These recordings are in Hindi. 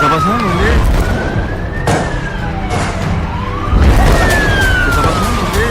está pasando? ¿Qué? ¿Qué está pasando? ¿Qué?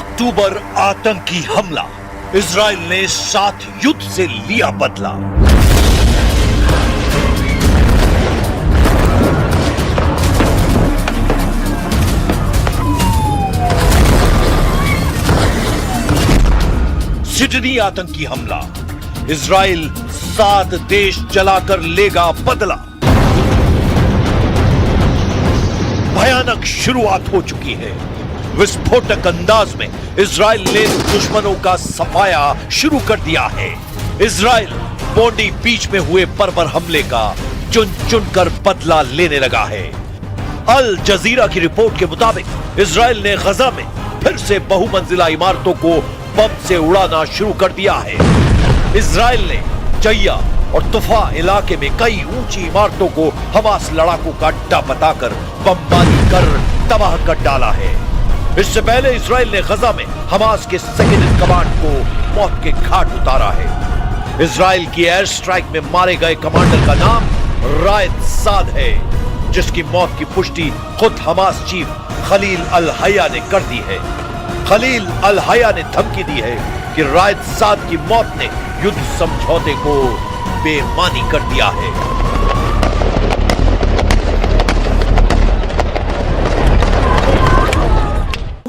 अक्टूबर आतंकी हमला, इजराइल ने 7 युद्ध से लिया बदला। सिडनी आतंकी हमला, इजराइल 7 देश जलाकर लेगा बदला। भयानक शुरुआत हो चुकी है। विस्फोटक अंदाज में इजराइल ने दुश्मनों का सफाया शुरू कर दिया है। इजराइल बॉन्डी बीच में हुए बर्बर हमले का चुन चुनकर बदला लेने लगा है। अल जजीरा की रिपोर्ट के मुताबिक इजराइल ने गजा में फिर से बहुमंजिला इमारतों को बम से उड़ाना शुरू कर दिया है। इजराइल ने जैया और तुफा इलाके में कई ऊंची इमारतों को हमास लड़ाकों का अड्डा बताकर बमबारी कर तबाह कर डाला है। इससे पहले इजराइल ने गजा में हमास के सेकेंड इन कमांड को मौत के घाट उतारा है। इजराइल की एयर स्ट्राइक में मारे गए कमांडर का नाम रायद साद है, जिसकी मौत की पुष्टि खुद हमास चीफ खलील अल हया ने कर दी है। खलील अल हया ने धमकी दी है कि रायद साद की मौत ने युद्ध समझौते को बेमानी कर दिया है।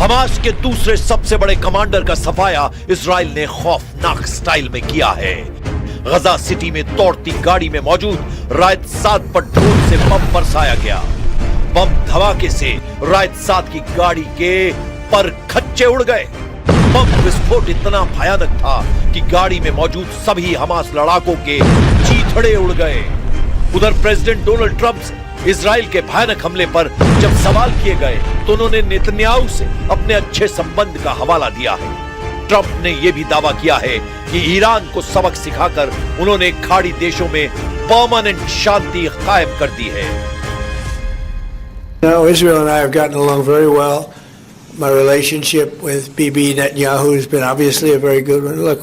हमास के दूसरे सबसे बड़े कमांडर का सफाया इजराइल ने खौफनाक स्टाइल में किया है। गजा सिटी में दौड़ती गाड़ी में मौजूद रायद साद पर ड्रोन से बम बरसाया गया। बम धमाके से रायद साद की गाड़ी के पर खच्चे उड़ गए। बम विस्फोट इतना भयानक था कि गाड़ी में मौजूद सभी हमास लड़ाकों के चीथड़े उड़ गए। उधर प्रेसिडेंट डोनाल्ड ट्रंप से इजराइल के भयानक हमले पर जब सवाल किए गए तो उन्होंने नेतन्याहू से अपने अच्छे संबंध का हवाला दिया है। ट्रंप ने यह भी दावा किया है कि ईरान को सबक सिखाकर उन्होंने खाड़ी देशों में परमानेंट शांति कायम कर दी है। Now, Israel and I have gotten along very well. My relationship with Bibi Netanyahu has been obviously a very good one. Look,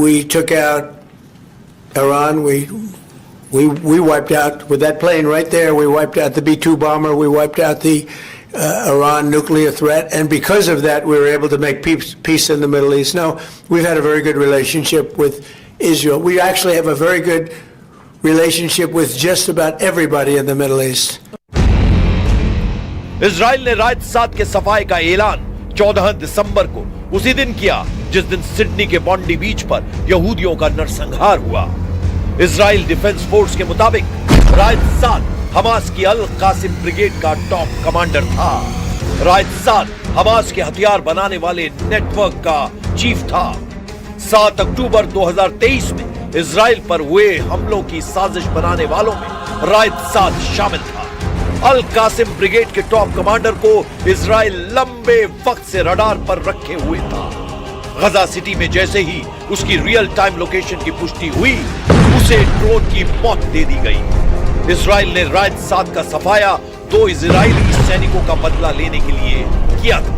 we took out Iran. We wiped out, with that plane right there, we wiped out the B-2 bomber, we wiped out the Iran nuclear threat, and because of that we were able to make peace in the Middle East. Now, we've had a very good relationship with Israel. We actually have a very good relationship with just about everybody in the Middle East. Israel ने रायद साद के सफाए का ऐलान 14 दिसंबर को उसी दिन किया जिस दिन सिडनी के बॉन्डी बीच पर यहूदियों का नरसंहार हुआ। इजराइल डिफेंस फोर्स के मुताबिक रायद साद हमास की अल कासिम ब्रिगेड का टॉप कमांडर था। रायद साद हमास के हथियार बनाने वाले नेटवर्क का चीफ था। 7 अक्टूबर 2023 में इजराइल पर हुए हमलों की साजिश बनाने वालों में रायद साद शामिल था। अल कासिम ब्रिगेड के टॉप कमांडर को इजराइल लंबे वक्त से रडार पर रखे हुए था। गजा सिटी में जैसे ही उसकी रियल टाइम लोकेशन की पुष्टि हुई, उसे ड्रोन की मौत दे दी गई। इजराइल ने रायद साद का सफाया 2 इजरायली सैनिकों का बदला लेने के लिए किया था,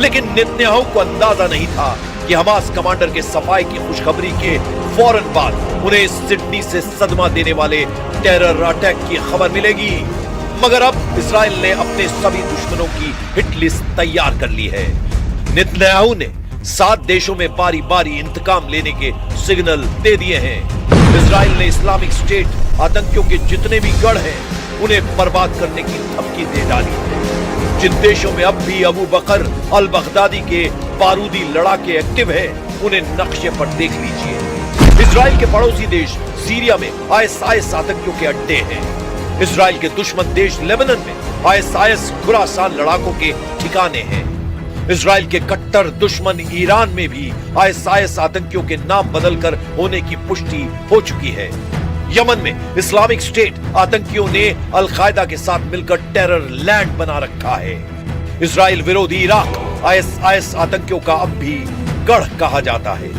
लेकिन नेतन्याहू को अंदाजा नहीं था कि हमास कमांडर के सफाए की खुशखबरी के फौरन बाद उन्हें सिडनी से सदमा देने वाले टेरर अटैक की खबर मिलेगी। मगर अब इजराइल ने अपने सभी दुश्मनों की हिट लिस्ट तैयार कर ली है। नेतन्याहू ने 7 देशों में बारी बारी इंतकाम लेने के सिग्नल दे दिए हैं। इजराइल ने इस्लामिक स्टेट आतंकियों के जितने भी गढ़ हैं उन्हें बर्बाद करने की धमकी दे डाली है। जिन देशों में अब भी अबू बकर अल बगदादी के बारूदी लड़ाके एक्टिव हैं, उन्हें नक्शे पर देख लीजिए। इजराइल के पड़ोसी देश सीरिया में आईएसआईएस आतंकियों के अड्डे हैं। इजराइल के दुश्मन देश लेबनान में आईएसआईएस खुरासान लड़ाकों के ठिकाने हैं। इजराइल के कट्टर दुश्मन ईरान में भी आईएसआईएस आतंकियों के नाम बदलकर होने की पुष्टि हो चुकी है। यमन में इस्लामिक स्टेट आतंकियों ने अल कायदा के साथ मिलकर टेरर लैंड बना रखा है। इजराइल विरोधी इराक आईएसआईएस आतंकियों का अब भी गढ़ कहा जाता है।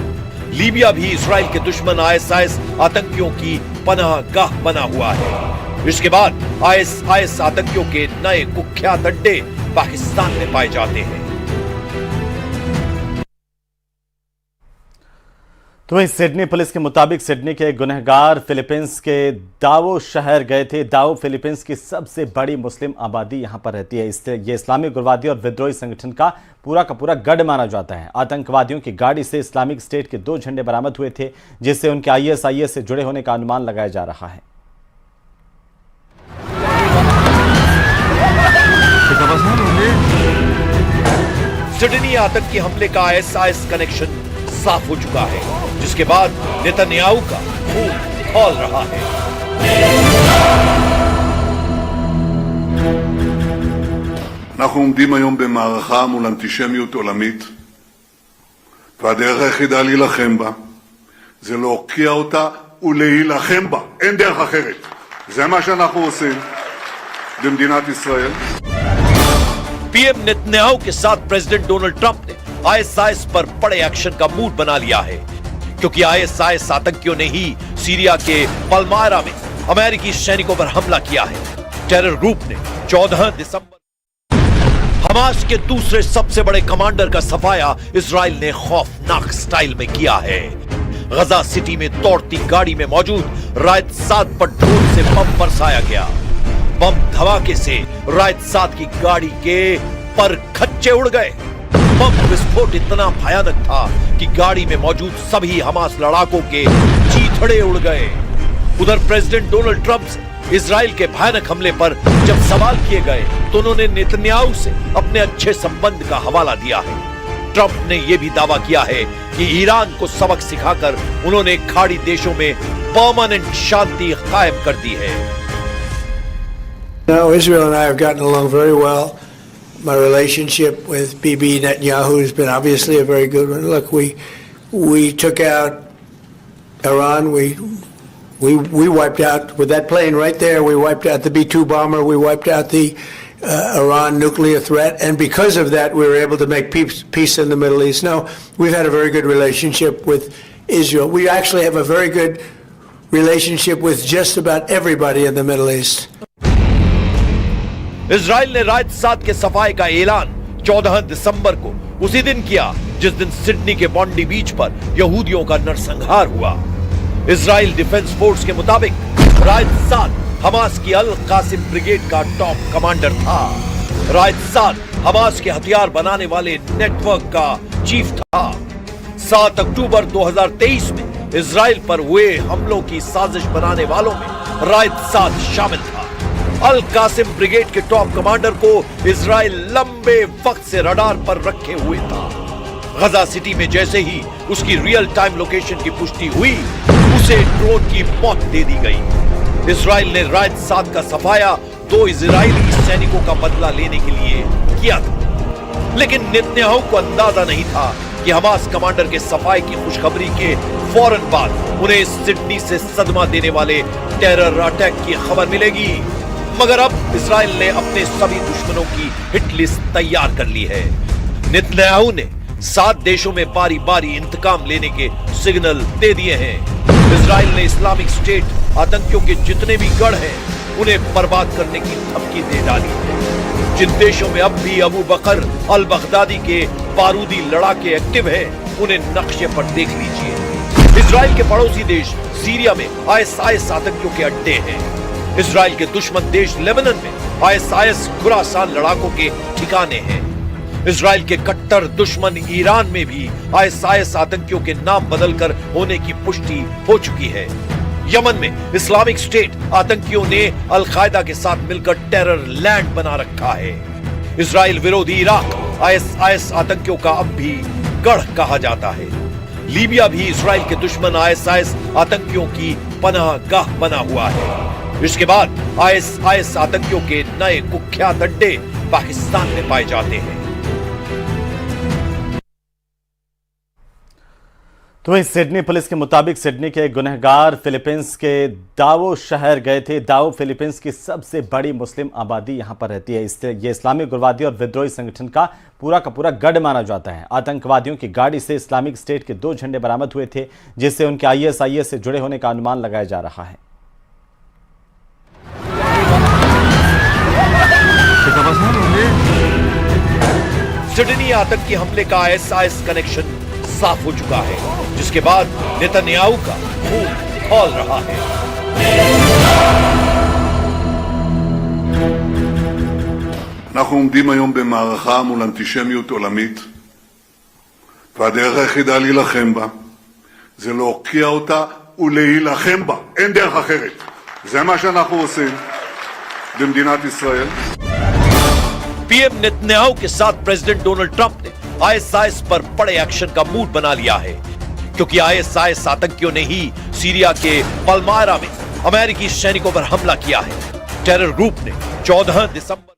लीबिया भी इजराइल के दुश्मन आईएसआईएस आतंकियों की पनाहगाह बना हुआ है। इसके बाद आईएसआईएस आतंकियों के नए कुख्यात अड्डे पाकिस्तान में पाए जाते हैं। तो वहीं सिडनी पुलिस के मुताबिक सिडनी के गुनहगार फिलीपींस के दावो शहर गए थे। दावो फिलीपींस की सबसे बड़ी मुस्लिम आबादी यहां पर रहती है, इसलिए ये इस्लामिक उग्रवादी और विद्रोही संगठन का पूरा गढ़ माना जाता है। आतंकवादियों की गाड़ी से इस्लामिक स्टेट के 2 झंडे बरामद हुए थे, जिससे उनके आईएसआईएस से जुड़े होने का अनुमान लगाया जा रहा है। सिडनी आतंकी हमले का आईएसआईएस कनेक्शन साफ हो चुका है, जिसके बाद नेतन्याहू का खून खौल रहा है। אנחנו עומדים היום במערכה מול אנטישמיות עולמית, והדרך היחידה להילחם בה זה להוקיע אותה ולהילחם בה. אין דרך אחרת. זה מה שאנחנו עושים במדינת ישראל. पीएम नेतन्याहू के साथ प्रेसिडेंट डोनाल्ड ट्रंप ने आईएसआईएस पर बड़े एक्शन का मूड बना लिया है, क्योंकि आईएसआईएस आतंकियों ने ही सीरिया के पलमायरा में अमेरिकी सैनिकों पर हमला किया है। टेरर ग्रुप ने 14 दिसंबर हमास के दूसरे सबसे बड़े कमांडर का सफाया इजराइल ने खौफनाक स्टाइल में किया है। गजा सिटी में दौड़ती गाड़ी में मौजूद रायत साद पर ड्रोन से बम बरसाया गया। बम धमाके से रायत साद की गाड़ी के पर खच्चे उड़ गए। बम विस्फोट इतना भयानक था कि गाड़ी में मौजूद सभी हमास लड़ाकों के चीथड़े उड़ गए। उधर प्रेसिडेंट डोनाल्ड ट्रंप से इजराइल के भयानक हमले पर जब सवाल किए गए तो उन्होंने नेतन्याहू से अपने अच्छे संबंध का हवाला दिया है। ट्रंप ने यह भी दावा किया है कि ईरान को सबक सिखाकर उन्होंने खाड़ी देशों में परमानेंट शांति कायम कर दी है। Now, Israel and I have gotten along very well. My relationship with Bibi Netanyahu has been obviously a very good one. Look, we took out Iran. We wiped out with that plane right there. We wiped out the B-2 bomber. We wiped out the Iran nuclear threat, and because of that, we were able to make peace in the Middle East. No, we've had a very good relationship with Israel. We actually have a very good relationship with just about everybody in the Middle East. Israel ने रायत साद के सफाई का ऐलान 14 दिसंबर को उसी दिन किया जिस दिन सिडनी के बॉन्डी बीच पर यहूदियों का नरसंहार हुआ। इजराइल डिफेंस फोर्स के मुताबिक रायत साद हमास की अल कासिम ब्रिगेड का टॉप कमांडर था। रायत साद हमास के हथियार बनाने वाले नेटवर्क का चीफ था। 7 अक्टूबर 2023 में इजराइल पर हुए हमलों की साजिश बनाने वालों में रायत साद शामिल था। अल कासिम ब्रिगेड के टॉप कमांडर को इजराइल लंबे वक्त से रडार पर रखे हुए था। गजा सिटी में जैसे ही उसकी रियल टाइम लोकेशन की पुष्टि हुई, उसे ड्रोन की मौत दे दी गई। इजराइल ने रायत साद का सफाया 2 इजरायली सैनिकों का बदला लेने के लिए किया था, लेकिन नेतन्याहू को अंदाजा नहीं था कि हमास कमांडर के सफाई की खुशखबरी के फौरन बाद उन्हें सिडनी से सदमा देने वाले टेरर अटैक की खबर मिलेगी। मगर अब इजराइल ने अपने सभी दुश्मनों की हिट लिस्ट तैयार कर ली है। नेतन्याहू ने 7 देशों में बारी बारी इंतकाम लेने के सिग्नल दे दिए हैं। इजराइल ने इस्लामिक स्टेट आतंकियों के जितने भी गढ़ हैं, उन्हें बर्बाद करने की धमकी दे डाली है। जिन देशों में अब भी अबू बकर अल बगदादी के बारूदी लड़ाके एक्टिव हैं, उन्हें नक्शे पर देख लीजिए। इजराइल के पड़ोसी देश सीरिया में आईएसआईएस आतंकियों के अड्डे हैं। इजराइल के दुश्मन देश लेबनान में आईएसआईएस खुरासान लड़ाकों के ठिकाने हैं। इजराइल के कट्टर दुश्मन ईरान में भी आईएसआईएस आतंकियों के नाम बदलकर होने की पुष्टि हो चुकी है। यमन में इस्लामिक स्टेट आतंकियों ने अल कायदा के साथ मिलकर टेरर लैंड बना रखा है। इजराइल विरोधी इराक आईएसआईएस आतंकियों का अब भी गढ़ कहा जाता है। लीबिया भी इजराइल के दुश्मन आईएसआईएस आतंकियों की पनाहगाह बना हुआ है। इसके बाद आईएसआईएस आतंकियों के नए कुख्यात अड्डे पाकिस्तान में पाए जाते हैं। तो वहीं सिडनी पुलिस के मुताबिक सिडनी के गुनहगार फिलीपींस के दावो शहर गए थे। दावो फिलीपींस की सबसे बड़ी मुस्लिम आबादी यहां पर रहती है, इसलिए ये इस्लामिक उग्रवादी और विद्रोही संगठन का पूरा गढ़ माना जाता है। आतंकवादियों की गाड़ी से इस्लामिक स्टेट के 2 झंडे बरामद हुए थे, जिससे उनके आईएसआईएस से जुड़े होने का अनुमान लगाया जा रहा है। सिडनी आतंकी हमले का आईएसआईएस कनेक्शन साफ हो चुका है, जिसके बाद नेतन्याहू का खून खौल रहा है। אנחנו עומדים היום במערכה מול אנטישמיות עולמית, והדרך היחידה להילחם בה זה להוקיע אותה ולהילחם בה. אין דרך אחרת. זה מה שאנחנו עושים במדינת ישראל. पीएम नेतन्याहू के साथ प्रेसिडेंट डोनाल्ड ट्रंप ने आईएसआईएस पर बड़े एक्शन का मूड बना लिया है, क्योंकि आईएसआईएस आतंकियों ने ही सीरिया के पलमायरा में अमेरिकी सैनिकों पर हमला किया है। टेरर ग्रुप ने 14 दिसंबर